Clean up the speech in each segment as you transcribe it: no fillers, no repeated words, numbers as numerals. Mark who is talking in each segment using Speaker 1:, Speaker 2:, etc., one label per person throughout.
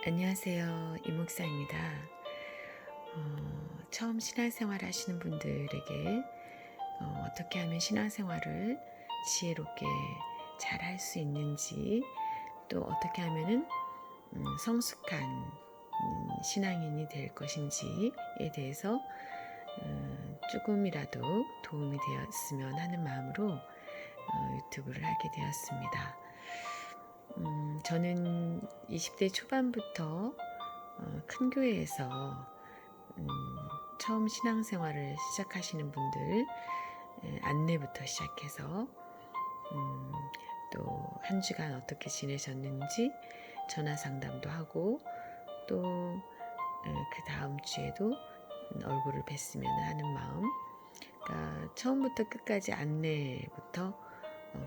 Speaker 1: 안녕하세요. 이목사입니다. 처음 신앙생활 하시는 분들에게 어떻게 하면 신앙생활을 지혜롭게 잘 할 수 있는지, 또 어떻게 하면은 성숙한 신앙인이 될 것인지에 대해서 조금이라도 도움이 되었으면 하는 마음으로 유튜브를 하게 되었습니다. 저는 20대 초반부터 큰 교회에서 음, 처음 신앙생활을 시작하시는 분들 안내부터 시작해서 또 한 주간 어떻게 지내셨는지 전화 상담도 하고, 또 그 다음 주에도 얼굴을 뵀으면 하는 마음, 그러니까 처음부터 끝까지 안내부터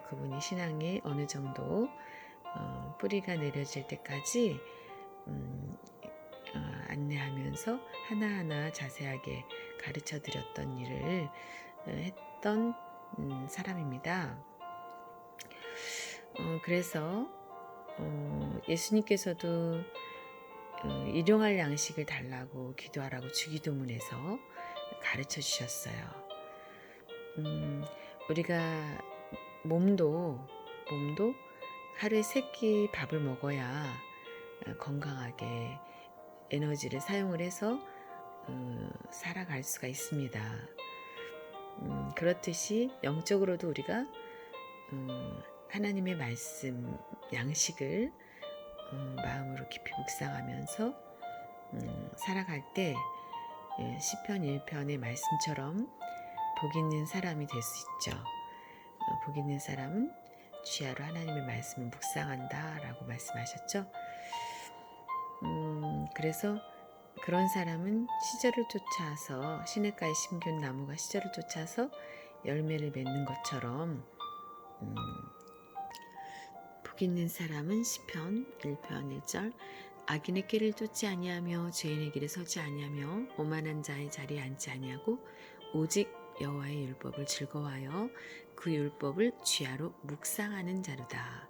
Speaker 1: 그분이 신앙에 어느 정도 뿌리가 내려질 때까지 안내하면서 하나하나 자세하게 가르쳐 드렸던 일을 했던 사람입니다. 그래서 예수님께서도 일용할 양식을 달라고 기도하라고 주기도문에서 가르쳐 주셨어요. 우리가 몸도 하루에 3끼 밥을 먹어야 건강하게 에너지를 사용을 해서 살아갈 수가 있습니다. 그렇듯이 영적으로도 우리가 하나님의 말씀, 양식을 마음으로 깊이 묵상하면서 살아갈 때 시편 1편의 말씀처럼 복 있는 사람이 될 수 있죠. 복 있는 사람은 주야로 하나님의 말씀을 묵상한다 라고 말씀하셨죠. 그래서 그런 사람은 시절을 쫓아서, 시냇가에 심겨둔 나무가 시절을 쫓아서 열매를 맺는 것처럼 복 있는 사람은 시편 1편 1절 악인의 길을 쫓지 아니하며 죄인의 길에 서지 아니하며 오만한 자의 자리에 앉지 아니하고 오직 여호와의 율법을 즐거워하여 그 율법을 주야로 묵상하는 자로다.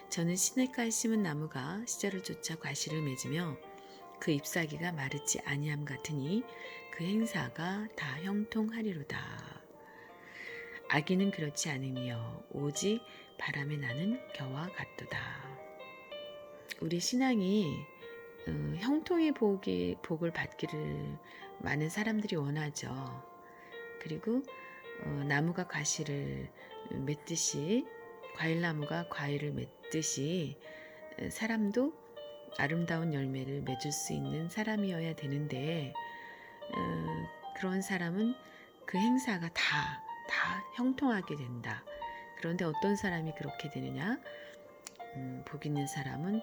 Speaker 1: 저는 시냇가에 심은 나무가 시절을 쫓아 과실을 맺으며 그 잎사귀가 마르지 아니함 같으니 그 행사가 다 형통하리로다. 악인은 그렇지 않으며 오직 바람에 나는 겨와 같도다. 우리 신앙이 형통의 복을 받기를 많은 사람들이 원하죠. 그리고 나무가 과실을 맺듯이, 과일나무가 과일을 맺듯이 사람도 아름다운 열매를 맺을 수 있는 사람이어야 되는데, 그런 사람은 그 행사가 다 형통하게 된다. 그런데 어떤 사람이 그렇게 되느냐? 복 있는 사람은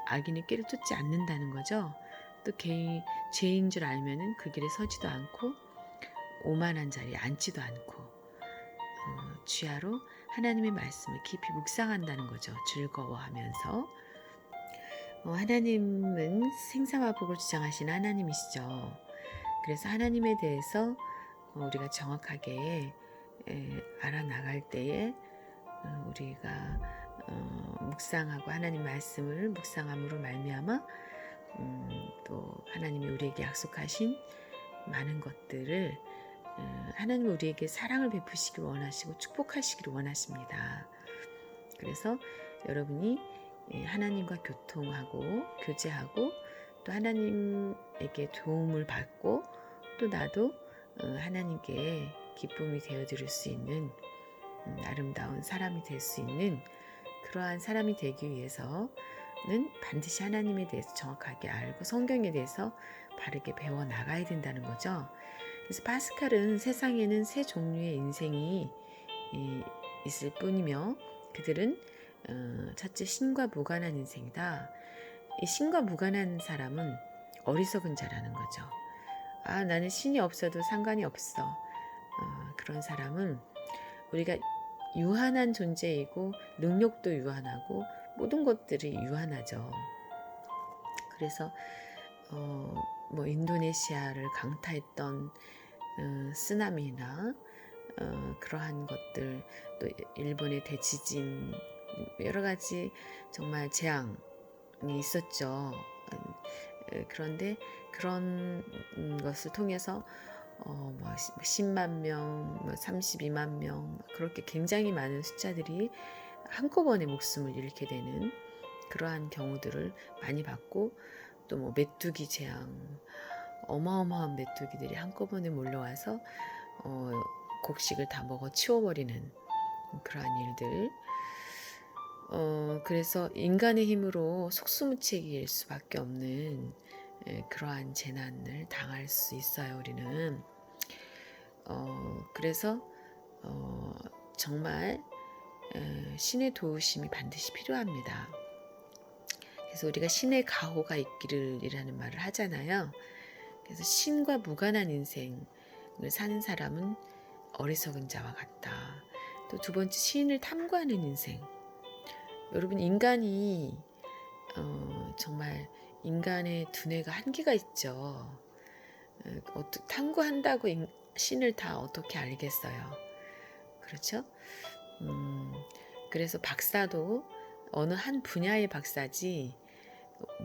Speaker 1: 악인의 깨를 쫓지 않는다는 거죠. 또 죄인 줄 알면은 그 길에 서지도 않고 오만한 자리에 앉지도 않고 주야로 하나님의 말씀을 깊이 묵상한다는 거죠. 즐거워하면서. 하나님은 생사와 복을 주장하시는 하나님이시죠. 그래서 하나님에 대해서 우리가 정확하게 알아나갈 때에 우리가 묵상하고 하나님 말씀을 묵상함으로 말미암아 또 하나님이 우리에게 약속하신 많은 것들을 하나님이 우리에게 사랑을 베푸시길 원하시고 축복하시기를 원하십니다. 그래서 여러분이 하나님과 교통하고 교제하고 또 하나님에게 도움을 받고 또 나도 하나님께 기쁨이 되어드릴 수 있는 아름다운 사람이 될 수 있는 그러한 사람이 되기 위해서는 반드시 하나님에 대해서 정확하게 알고 성경에 대해서 바르게 배워나가야 된다는 거죠. 그래서 파스칼은 세상에는 세 종류의 인생이 있을 뿐이며 그들은 첫째, 신과 무관한 인생이다. 이 신과 무관한 사람은 어리석은 자라는 거죠. 나는 신이 없어도 상관이 없어. 그런 사람은 우리가 유한한 존재이고 능력도 유한하고 모든 것들이 유한하죠. 그래서 인도네시아를 강타했던 쓰나미나 그러한 것들, 또 일본의 대지진, 여러 가지 정말 재앙, 있었죠. 그런데 그런 것을 통해서 뭐 10만 명, 뭐 32만 명 그렇게 굉장히 많은 숫자들이 한꺼번에 목숨을 잃게 되는 그러한 경우들을 많이 봤고 또 뭐 메뚜기 재앙 어마어마한 메뚜기들이 한꺼번에 몰려와서 곡식을 다 먹어 치워버리는 그러한 일들 그래서 인간의 힘으로 속수무책일 수밖에 없는 그러한 재난을 당할 수 있어요. 우리는 그래서 정말 신의 도우심이 반드시 필요합니다. 그래서 우리가 신의 가호가 있기를이라는 말을 하잖아요. 그래서 신과 무관한 인생을 사는 사람은 어리석은 자와 같다. 또 두 번째, 신을 탐구하는 인생. 여러분, 인간이 정말 인간의 두뇌가 한계가 있죠. 탐구한다고 신을 다 어떻게 알겠어요. 그렇죠? 그래서 박사도 어느 한 분야의 박사지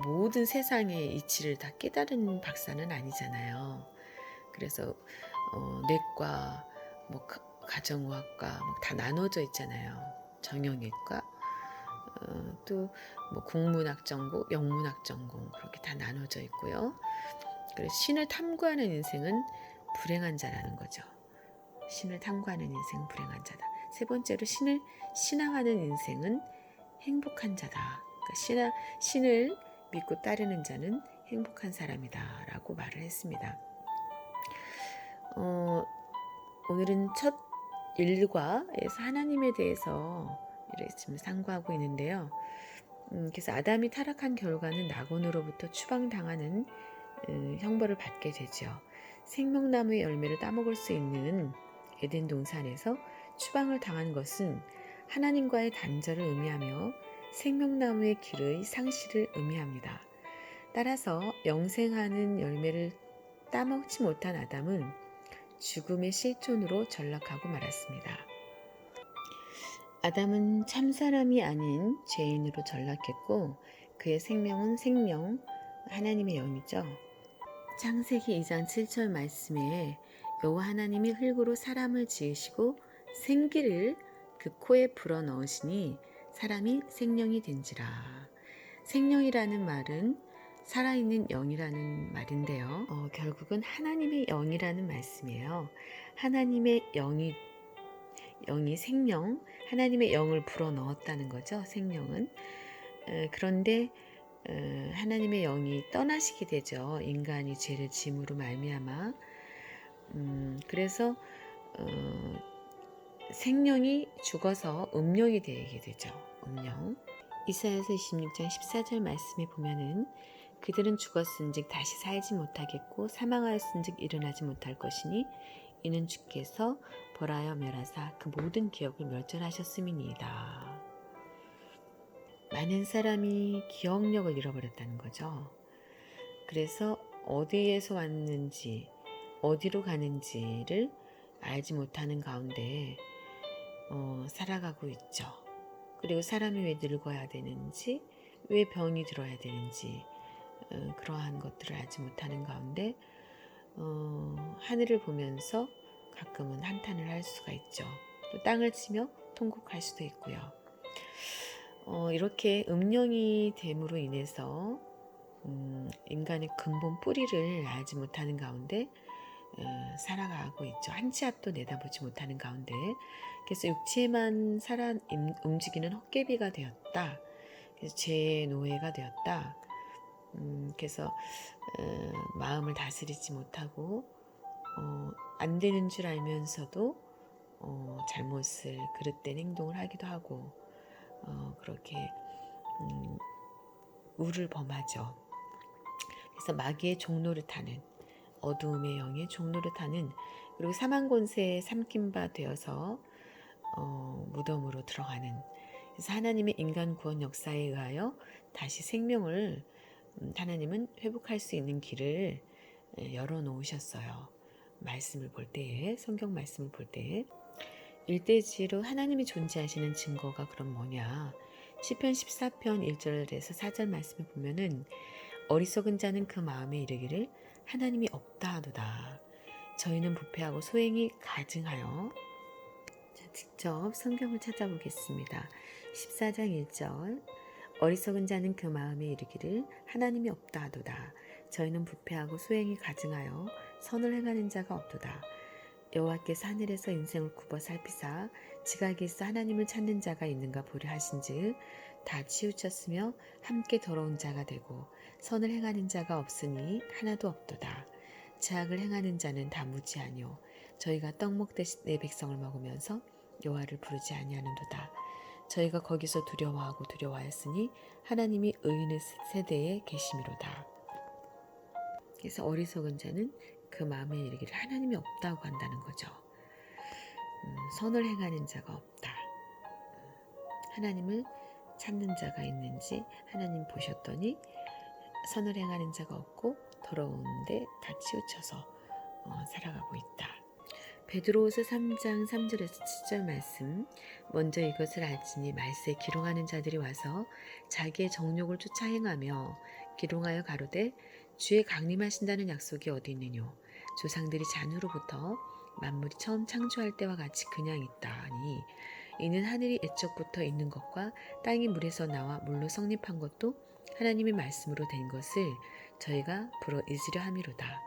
Speaker 1: 모든 세상의 이치를 다 깨달은 박사는 아니잖아요. 그래서 내과, 뭐 가정의학과 다 나눠져 있잖아요. 정형외과, 또 뭐 국문학 전공, 영문학 전공 그렇게 다 나눠져 있고요. 그래서 신을 탐구하는 인생은 불행한 자라는 거죠. 신을 탐구하는 인생은 불행한 자다. 세 번째로 신을 신앙하는 인생은 행복한 자다. 그러니까 신을 믿고 따르는 자는 행복한 사람이다 라고 말을 했습니다. 오늘은 첫 일과에서 하나님에 대해서 지금 상고하고 있는데요. 그래서 아담이 타락한 결과는 낙원으로부터 추방당하는 형벌을 받게 되죠. 생명나무의 열매를 따먹을 수 있는 에덴 동산에서 추방을 당한 것은 하나님과의 단절을 의미하며 생명나무의 길의 상실을 의미합니다. 따라서 영생하는 열매를 따먹지 못한 아담은 죽음의 실존으로 전락하고 말았습니다. 아담은 참사람이 아닌 죄인으로 전락했고 그의 생명은 생명, 하나님의 영이죠. 창세기 2장 7절 말씀에 여호와 하나님이 흙으로 사람을 지으시고 생기를 그 코에 불어넣으시니 사람이 생명이 된지라. 생명이라는 말은 살아있는 영이라는 말인데요. 결국은 하나님의 영이라는 말씀이에요. 하나님의 영이 생명, 하나님의 영을 불어넣었다는 거죠. 생명은. 그런데 하나님의 영이 떠나시게 되죠. 인간이 죄를 짐으로 말미암아. 그래서 생명이 죽어서 음령이 되게 되죠. 음령. 이사야서 26장 14절 말씀에 보면은 그들은 죽었은즉 다시 살지 못하겠고 사망하였은즉 일어나지 못할 것이니 이는 주께서 벌하여 멸하사 그 모든 기억을 멸절하셨음이니이다. 많은 사람이 기억력을 잃어버렸다는 거죠. 그래서 어디에서 왔는지 어디로 가는지를 알지 못하는 가운데 살아가고 있죠. 그리고 사람이 왜 늙어야 되는지, 왜 병이 들어야 되는지 그러한 것들을 알지 못하는 가운데 하늘을 보면서 가끔은 한탄을 할 수가 있죠. 또 땅을 치며 통곡할 수도 있고요. 이렇게 음령이 됨으로 인해서 인간의 근본 뿌리를 알지 못하는 가운데 살아가고 있죠. 한 치 앞도 내다보지 못하는 가운데 그래서 육체만 움직이는 헛개비가 되었다. 그래서 죄의 노예가 되었다. 그래서 마음을 다스리지 못하고 안 되는 줄 알면서도 잘못을 그릇된 행동을 하기도 하고 그렇게 우를 범하죠. 그래서 마귀의 종노릇하는 어두움의 영의 종노릇하는 그리고 사망 권세에 삼킨 바 되어서 무덤으로 들어가는 그래서 하나님의 인간 구원 역사에 의하여 다시 생명을 하나님은 회복할 수 있는 길을 열어놓으셨어요. 말씀을 볼 때에 성경 말씀을 볼 때에 일대지로 하나님이 존재하시는 증거가 그럼 뭐냐? 시편 14편 1절에서 4절 말씀을 보면은 어리석은 자는 그 마음에 이르기를 하나님이 없다 하도다. 저희는 부패하고 소행이 가증하여. 자, 직접 성경을 찾아보겠습니다. 14장 1절 어리석은 자는 그 마음에 이르기를 하나님이 없다 하도다. 저희는 부패하고 소행이 가증하여 선을 행하는 자가 없도다. 여호와께서 하늘에서 인생을 굽어 살피사 지각에서 하나님을 찾는 자가 있는가 보려 하신즉 다 치우쳤으며 함께 더러운 자가 되고 선을 행하는 자가 없으니 하나도 없도다. 죄악을 행하는 자는 다 무지하뇨. 저희가 떡 먹듯이 내 백성을 먹으면서 여호와를 부르지 아니하는도다. 저희가 거기서 두려워하고 두려워하였으니 하나님이 의인의 세대에 계심이로다. 그래서 어리석은 자는 그 마음에 이르기를 하나님이 없다고 한다는 거죠. 선을 행하는 자가 없다. 하나님을 찾는 자가 있는지 하나님 보셨더니 선을 행하는 자가 없고 더러운데 다 치우쳐서 살아가고 있다. 베드로후서 3장 3절에서 7절 말씀. 먼저 이것을 알지니 말세에 기롱하는 자들이 와서 자기의 정욕을 쫓아 행하며 기롱하여 가로되 주의 강림하신다는 약속이 어디 있느뇨. 조상들이 잔으로부터 만물이 처음 창조할 때와 같이 그냥 있다니 이는 하늘이 애적부터 있는 것과 땅이 물에서 나와 물로 성립한 것도 하나님의 말씀으로 된 것을 저희가 불어 잊으려 함이로다.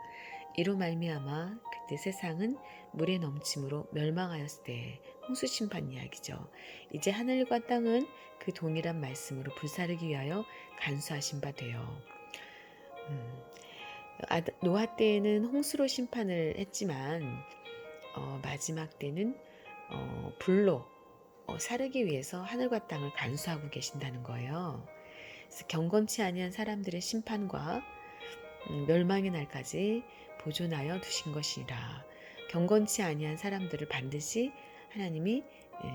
Speaker 1: 이로 말미암아 그때 세상은 물에 넘침으로 멸망하였을 때 홍수 심판 이야기죠. 이제 하늘과 땅은 그 동일한 말씀으로 불사르기 위하여 간수하신 바 되어. 노아 때에는 홍수로 심판을 했지만 마지막 때는 불로 사르기 위해서 하늘과 땅을 간수하고 계신다는 거예요. 그래서 경건치 아니한 사람들의 심판과 멸망의 날까지 보존하여 두신 것이라. 경건치 아니한 사람들을 반드시 하나님이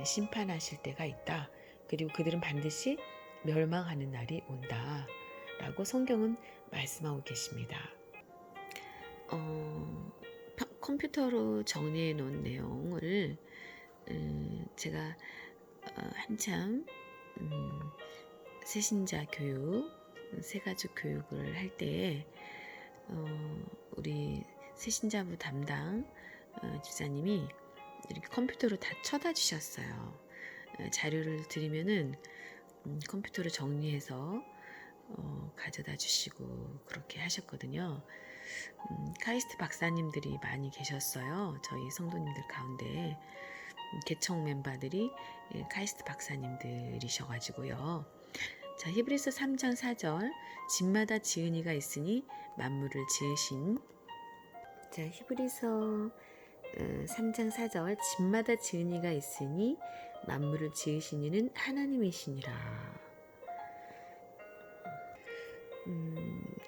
Speaker 1: 심판하실 때가 있다. 그리고 그들은 반드시 멸망하는 날이 온다. 라고 성경은 말씀하고 계십니다. 컴퓨터로 정리해 놓은 내용을 제가 한참 새신자 교육, 새가족 교육을 할 때에 우리 새신자부 담당 집사님이 이렇게 컴퓨터로 다 쳐다주셨어요. 자료를 드리면은 컴퓨터로 정리해서 가져다 주시고 그렇게 하셨거든요. 카이스트 박사님들이 많이 계셨어요. 저희 성도님들 가운데 개척 멤버들이 카이스트 박사님들이셔가지고요. 자, 히브리서 3장 4절 집마다 지은 이가 있으니 만물을 지으신. 자, 히브리서 3장 4절 집마다 지은 이가 있으니 만물을 지으신 이는 하나님이시니라.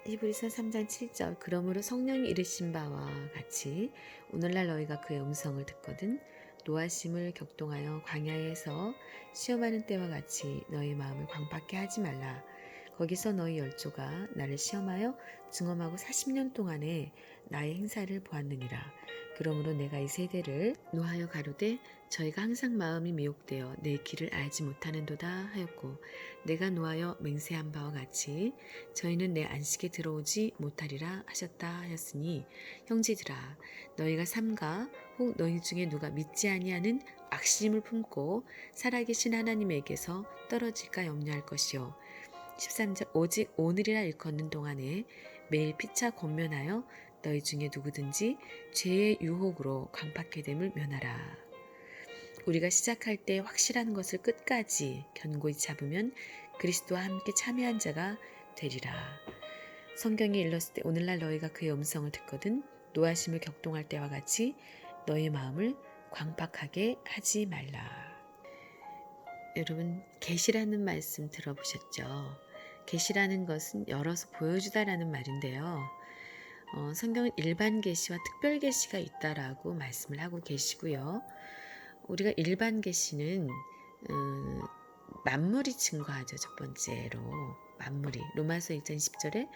Speaker 1: 히브리서 3장 7절 그러므로 성령이 이르신 바와 같이 오늘날 너희가 그의 음성을 듣거든 노하심을 격동하여 광야에서 시험하는 때와 같이 너희 마음을 광박케 하지 말라. 거기서 너희 열조가 나를 시험하여 증언하고 40년 동안에 나의 행사를 보았느니라. 그러므로 내가 이 세대를 노하여 가로되 저희가 항상 마음이 미혹되어 내 길을 알지 못하는도다 하였고 내가 노하여 맹세한 바와 같이 저희는 내 안식에 들어오지 못하리라 하셨다 하였으니 형제들아 너희가 삼가 혹 너희 중에 누가 믿지 아니하는 악심을 품고 살아계신 하나님에게서 떨어질까 염려할 것이요 13절 오직 오늘이라 일컫는 동안에 매일 피차 권면하여 너희 중에 누구든지 죄의 유혹으로 강팍해 됨을 면하라. 우리가 시작할 때 확실한 것을 끝까지 견고히 잡으면 그리스도와 함께 참여한 자가 되리라. 성경이 일렀을 때 오늘날 너희가 그의 음성을 듣거든 노하심을 격동할 때와 같이 너희 마음을 광팍하게 하지 말라. 여러분 계시라는 말씀 들어보셨죠? 계시라는 것은 열어서 보여주다라는 말인데요. 성경은 일반 계시와 특별 계시가 있다라고 말씀을 하고 계시고요. 우리가 일반 계시는 만물이 증거하죠. 첫 번째로 만물이 로마서 1장 10절에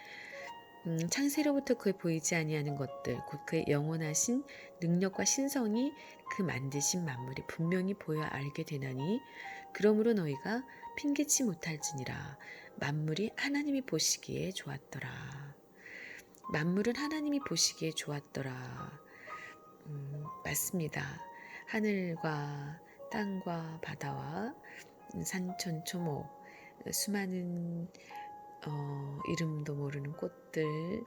Speaker 1: 창세로부터 그의 보이지 아니하는 것들 곧 그의 영원하신 능력과 신성이 그 만드신 만물이 분명히 보여 알게 되나니 그러므로 너희가 핑계치 못할지니라. 만물이 하나님이 보시기에 좋았더라. 만물은 하나님이 보시기에 좋았더라. 맞습니다. 하늘과 땅과 바다와 산천 초목, 수많은 이름도 모르는 꽃들,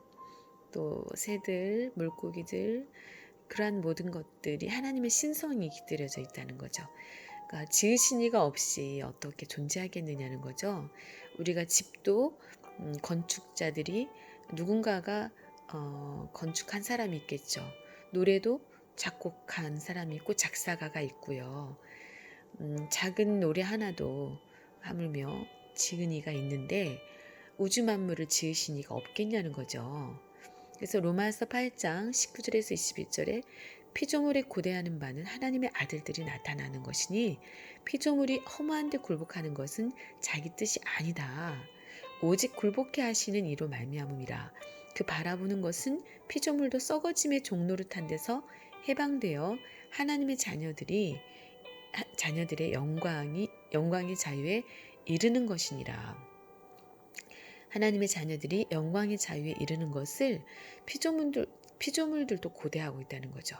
Speaker 1: 또 새들, 물고기들, 그러한 모든 것들이 하나님의 신성이 깃들여져 있다는 거죠. 그러니까 지으신 이가 없이 어떻게 존재하겠느냐는 거죠. 우리가 집도 건축자들이 누군가가 건축한 사람이 있겠죠. 노래도 작곡한 사람이 있고 작사가가 있고요. 작은 노래 하나도 하물며 지은 이가 있는데 우주 만물을 지으신 이가 없겠냐는 거죠. 그래서 로마서 8장 19절에서 21절에 피조물에 고대하는 바는 하나님의 아들들이 나타나는 것이니 피조물이 허무한데 굴복하는 것은 자기 뜻이 아니다. 오직 굴복해 하시는 이로 말미암음이라. 그 바라보는 것은 피조물도 썩어짐의 종노릇한 데서 해방되어 하나님의 자녀들의 영광의 자유에 이르는 것이니라. 하나님의 자녀들이 영광의 자유에 이르는 것을 피조물들도 고대하고 있다는 거죠.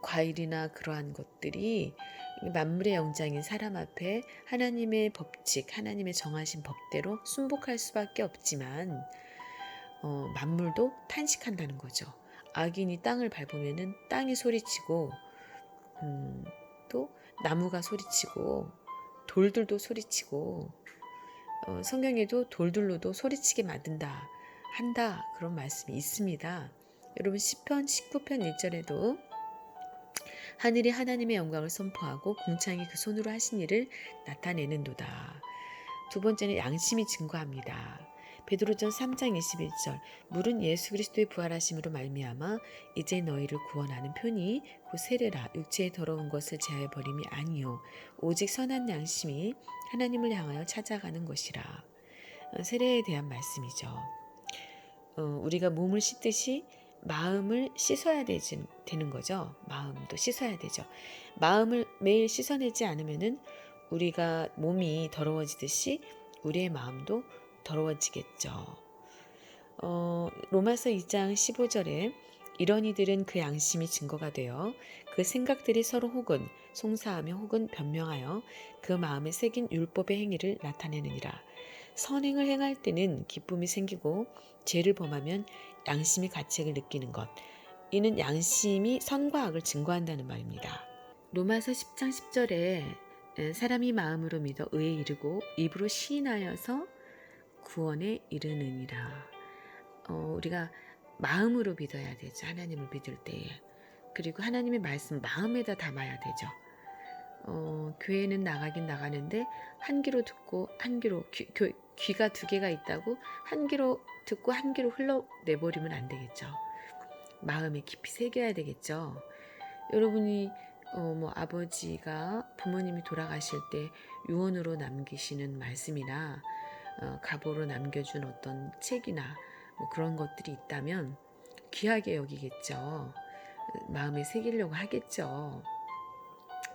Speaker 1: 과일이나 그러한 것들이 만물의 영장인 사람 앞에 하나님의 법칙, 하나님의 정하신 법대로 순복할 수밖에 없지만 만물도 탄식한다는 거죠. 악인이 땅을 밟으면은 땅이 소리치고 또 나무가 소리치고 돌들도 소리치고 성경에도 돌들로도 소리치게 만든다 한다 그런 말씀이 있습니다. 여러분 시편 19편 1절에도 하늘이 하나님의 영광을 선포하고 궁창이 그 손으로 하신 일을 나타내는도다. 두 번째는 양심이 증거합니다. 베드로전 3장 21절 물은 예수 그리스도의 부활하심으로 말미암아 이제 너희를 구원하는 편이 곧 세례라 육체의 더러운 것을 제하여 버림이 아니요 오직 선한 양심이 하나님을 향하여 찾아가는 것이라. 세례에 대한 말씀이죠. 우리가 몸을 씻듯이 마음을 씻어야 되는 거죠. 마음도 씻어야 되죠. 마음을 매일 씻어내지 않으면은 우리가 몸이 더러워지듯이 우리의 마음도 더러워지겠죠. 로마서 2장 15절에 이런 이들은 그 양심이 증거가 되어 그 생각들이 서로 혹은 송사하며 혹은 변명하여 그 마음에 새긴 율법의 행위를 나타내느니라. 선행을 행할 때는 기쁨이 생기고 죄를 범하면 양심이 가책을 느끼는 것. 이는 양심이 선과 악을 증거한다는 말입니다. 로마서 10장 10절에 사람이 마음으로 믿어 의에 이르고 입으로 시인하여서 구원에 이르느니라. 우리가 마음으로 믿어야 되죠. 하나님을 믿을 때에. 그리고 하나님의 말씀 마음에다 담아야 되죠. 교회는 나가긴 나가는데 한 귀로 듣고 한 귀로 귀가 두 개가 있다고 한 귀로 듣고 한 귀로 흘러내버리면 안 되겠죠. 마음에 깊이 새겨야 되겠죠. 여러분이 아버지가 부모님이 돌아가실 때 유언으로 남기시는 말씀이나 가보로 남겨준 어떤 책이나 그런 것들이 있다면 귀하게 여기겠죠. 마음에 새기려고 하겠죠.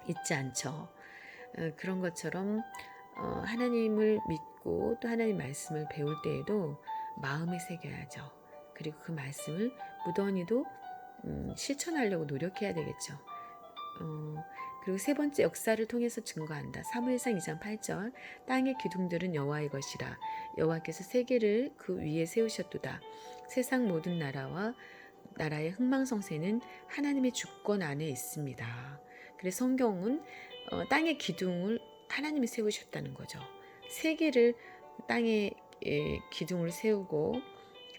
Speaker 1: 잊지 않죠. 그런 것처럼 하나님을 믿고 또 하나님 말씀을 배울 때에도 마음에 새겨야죠. 그리고 그 말씀을 무던히도 실천하려고 노력해야 되겠죠. 그리고 세 번째 역사를 통해서 증거한다. 사무엘상 2장 8절 땅의 기둥들은 여호와의 것이라 여호와께서 세계를 그 위에 세우셨도다. 세상 모든 나라의 흥망성쇠는 하나님의 주권 안에 있습니다. 그래서 성경은 땅의 기둥을 하나님이 세우셨다는 거죠. 세계를 땅의 기둥을 세우고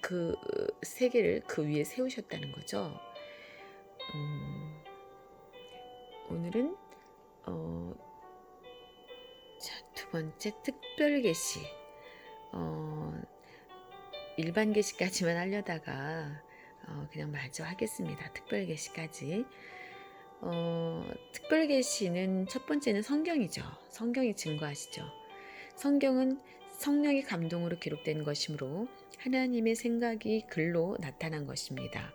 Speaker 1: 그 세계를 그 위에 세우셨다는 거죠. 오늘은 두 번째 특별 계시. 일반 계시까지만 하려다가 그냥 마저 하겠습니다. 특별 계시까지. 특별 계시는 첫 번째는 성경이죠. 성경이 증거하시죠. 성경은 성령의 감동으로 기록된 것이므로 하나님의 생각이 글로 나타난 것입니다.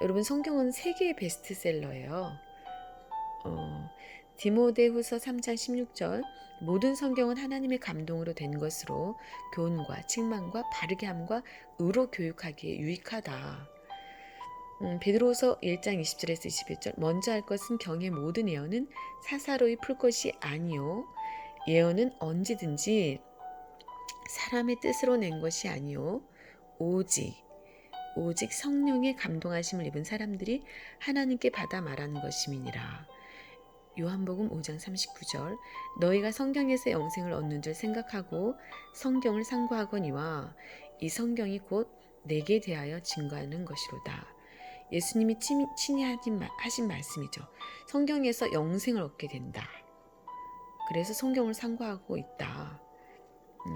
Speaker 1: 여러분 성경은 세계의 베스트셀러예요. 디모데후서 3장 16절 모든 성경은 하나님의 감동으로 된 것으로 교훈과 책망과 바르게 함과 의로 교육하기에 유익하다. 베드로후서 1장 20절에서 21절 먼저 할 것은 경의 모든 예언은 사사로이 풀 것이 아니요 예언은 언제든지 사람의 뜻으로 낸 것이 아니요 오직 성령의 감동하심을 입은 사람들이 하나님께 받아 말하는 것임이니라. 요한복음 5장 39절 너희가 성경에서 영생을 얻는 줄 생각하고 성경을 상고하거니와 이 성경이 곧 내게 대하여 증거하는 것이로다. 예수님이 친히 하신 말씀이죠. 성경에서 영생을 얻게 된다. 그래서 성경을 상고하고 있다.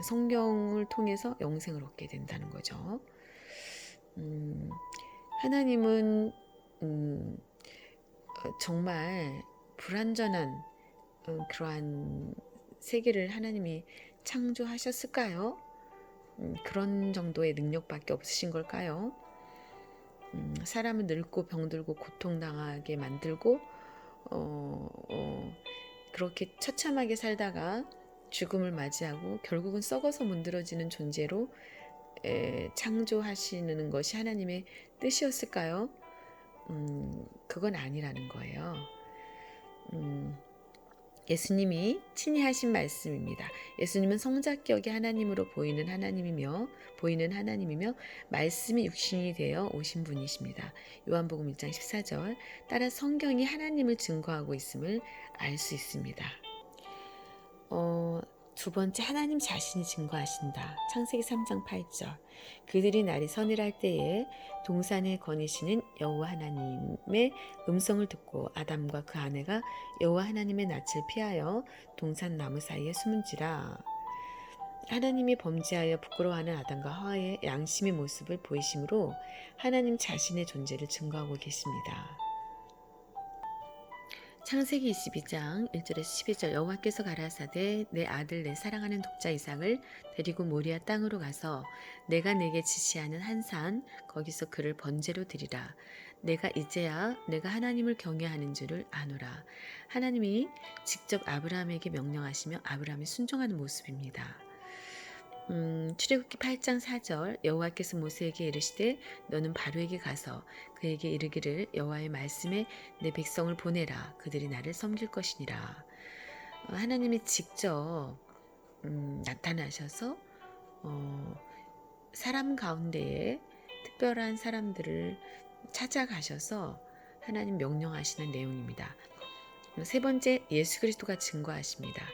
Speaker 1: 성경을 통해서 영생을 얻게 된다는 거죠. 하나님은 정말 불완전한 그러한 세계를 하나님이 창조하셨을까요? 그런 정도의 능력밖에 없으신 걸까요? 사람을 늙고 병들고 고통당하게 만들고 그렇게 처참하게 살다가 죽음을 맞이하고 결국은 썩어서 문드러지는 존재로 창조하시는 것이 하나님의 뜻이었을까요? 그건 아니라는 거예요. 예수님이 친히 하신 말씀입니다. 예수님은 성자격의 하나님으로 보이는 하나님이며 말씀이 육신이 되어 오신 분이십니다. 요한복음 1장 14절 따라 성경이 하나님을 증거하고 있음을 알 수 있습니다. 두 번째 하나님 자신이 증거하신다. 창세기 3장 8절 그들이 날이 서늘할 때에 동산에 거니시는 여호와 하나님의 음성을 듣고 아담과 그 아내가 여호와 하나님의 낯을 피하여 동산 나무 사이에 숨은지라. 하나님이 범죄하여 부끄러워하는 아담과 하와의 양심의 모습을 보이심으로 하나님 자신의 존재를 증거하고 계십니다. 창세기 22장 1절에서 12절 여호와께서 가라사대 내 아들 내 사랑하는 독자 이삭을 데리고 모리아 땅으로 가서 내가 내게 지시하는 한 산 거기서 그를 번제로 드리라. 내가 이제야 내가 하나님을 경외하는 줄을 아노라. 하나님이 직접 아브라함에게 명령하시며 아브라함이 순종하는 모습입니다. 출애굽기 8장 4절 여호와께서 모세에게 이르시되 너는 바로에게 가서 그에게 이르기를 여호와의 말씀에 내 백성을 보내라 그들이 나를 섬길 것이니라. 하나님이 직접 나타나셔서 사람 가운데에 특별한 사람들을 찾아가셔서 하나님 명령하시는 내용입니다. 세 번째 예수 그리스도가 증거하십니다.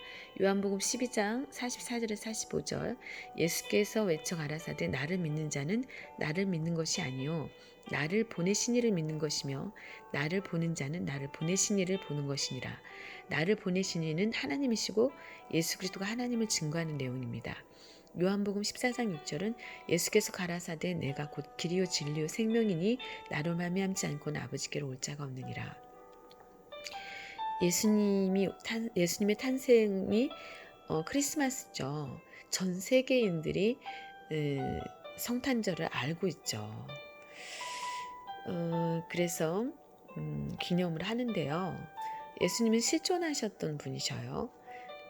Speaker 1: 요한복음 12장 44절에서 45절 예수께서 외쳐 가라사대 나를 믿는 자는 나를 믿는 것이 아니요 나를 보내신 이를 믿는 것이며 나를 보는 자는 나를 보내신 이를 보는 것이니라. 나를 보내신 이는 하나님이시고 예수 그리스도가 하나님을 증거하는 내용입니다. 요한복음 14장 6절은 예수께서 가라사대 내가 곧 길이요 진리요 생명이니 나로 말미암지 않고는 아버지께로 올 자가 없느니라. 예수님의 탄생이 크리스마스죠. 전 세계인들이 성탄절을 알고 있죠. 그래서 기념을 하는데요. 예수님은 실존하셨던 분이셔요.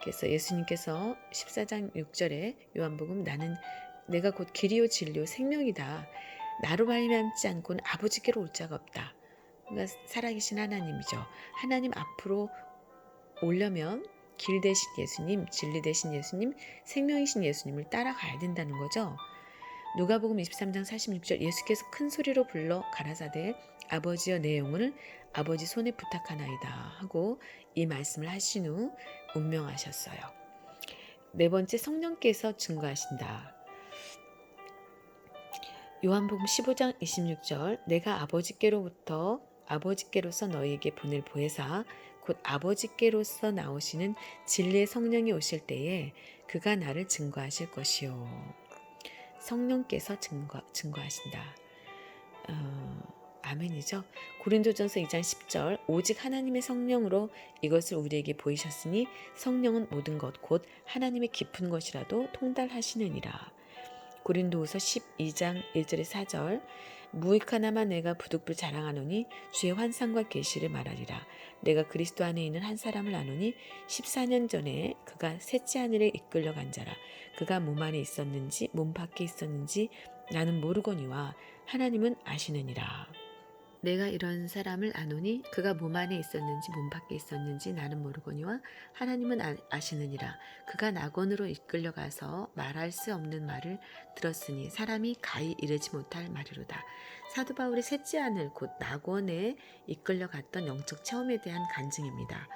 Speaker 1: 그래서 예수님께서 14장 6절에 요한복음 내가 곧 길이요 진리요 생명이다. 나로 말미암지 않고는 아버지께로 올 자가 없다. 그러니까 살아계신 하나님이죠. 하나님 앞으로 오려면 길 되신 예수님, 진리 되신 예수님, 생명이신 예수님을 따라가야 된다는 거죠. 누가복음 23장 46절 예수께서 큰 소리로 불러 가라사대 아버지여 내 영혼을 아버지 손에 부탁하나이다 하고 이 말씀을 하신 후 운명하셨어요. 네 번째 성령께서 증거하신다. 요한복음 15장 26절 내가 아버지께로서 너희에게 보낼 보혜사 곧 아버지께로서 나오시는 진리의 성령이 오실 때에 그가 나를 증거하실 것이요. 성령께서 증거하신다. 아멘이죠. 고린도전서 2장 10절 오직 하나님의 성령으로 이것을 우리에게 보이셨으니 성령은 모든 것 곧 하나님의 깊은 것이라도 통달하시느니라. 고린도후서 12장 1절에 4절 무익 하나만 내가 부득불 자랑하노니 주의 환상과 계시를 말하리라. 내가 그리스도 안에 있는 한 사람을 아노니 14년 전에 그가 셋째 하늘에 이끌려 간 자라. 그가 몸 안에 있었는지 몸 밖에 있었는지 나는 모르거니와 하나님은 아시느니라. 내가 이런 사람을 아노니 그가 몸 안에 있었는지 몸 밖에 있었는지 나는 모르거니와 하나님은 아시느니라. 그가 낙원으로 이끌려가서 말할 수 없는 말을 들었으니 사람이 가히 이르지 못할 말이로다. 사도 바울의 셋째 하늘 곧 낙원에 이끌려갔던 영적 체험에 대한 간증입니다.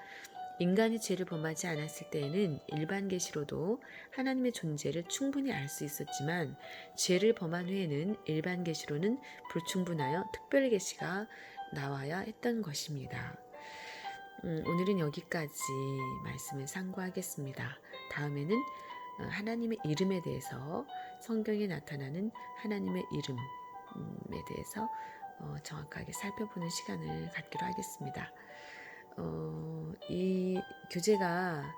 Speaker 1: 인간이 죄를 범하지 않았을 때에는 일반 계시로도 하나님의 존재를 충분히 알 수 있었지만 죄를 범한 후에는 일반 계시로는 불충분하여 특별 계시가 나와야 했던 것입니다. 오늘은 여기까지 말씀을 상고하겠습니다. 다음에는 하나님의 이름에 대해서 성경에 나타나는 하나님의 이름에 대해서 정확하게 살펴보는 시간을 갖기로 하겠습니다. 이 교재가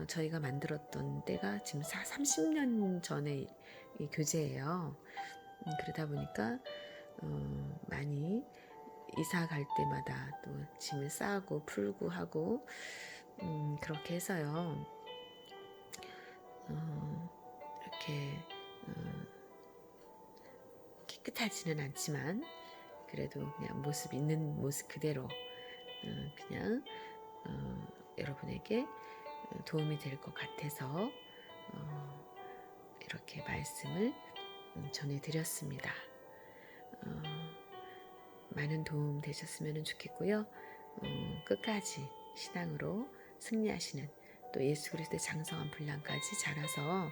Speaker 1: 저희가 만들었던 때가 지금 30년 전의 이 교재예요. 그러다 보니까 많이 이사 갈 때마다 또 짐을 싸고 풀고 하고 그렇게 해서요. 이렇게 깨끗하지는 않지만 그래도 그냥 있는 모습 그대로 그냥 여러분에게 도움이 될 것 같아서 이렇게 말씀을 전해드렸습니다. 많은 도움 되셨으면 좋겠고요. 끝까지 신앙으로 승리하시는 또 예수 그리스도의 장성한 분량까지 자라서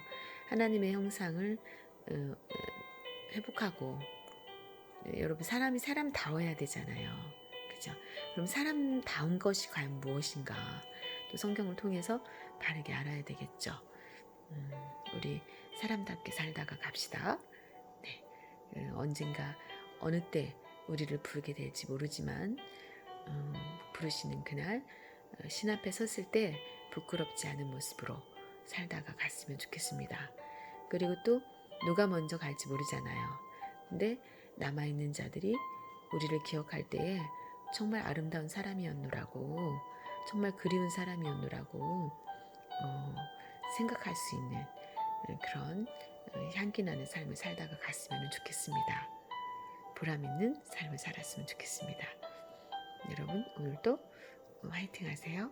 Speaker 1: 하나님의 형상을 회복하고 여러분 사람이 사람다워야 되잖아요. 그죠? 그럼 사람다운 것이 과연 무엇인가? 또 성경을 통해서 바르게 알아야 되겠죠. 우리 사람답게 살다가 갑시다. 네, 언젠가 어느 때 우리를 부르게 될지 모르지만 부르시는 그날 신 앞에 섰을 때 부끄럽지 않은 모습으로 살다가 갔으면 좋겠습니다. 그리고 또 누가 먼저 갈지 모르잖아요. 근데 남아있는 자들이 우리를 기억할 때에 정말 아름다운 사람이었노라고 정말 그리운 사람이었노라고 생각할 수 있는 그런 향기나는 삶을 살다가 갔으면 좋겠습니다. 보람 있는 삶을 살았으면 좋겠습니다. 여러분 오늘도 화이팅 하세요.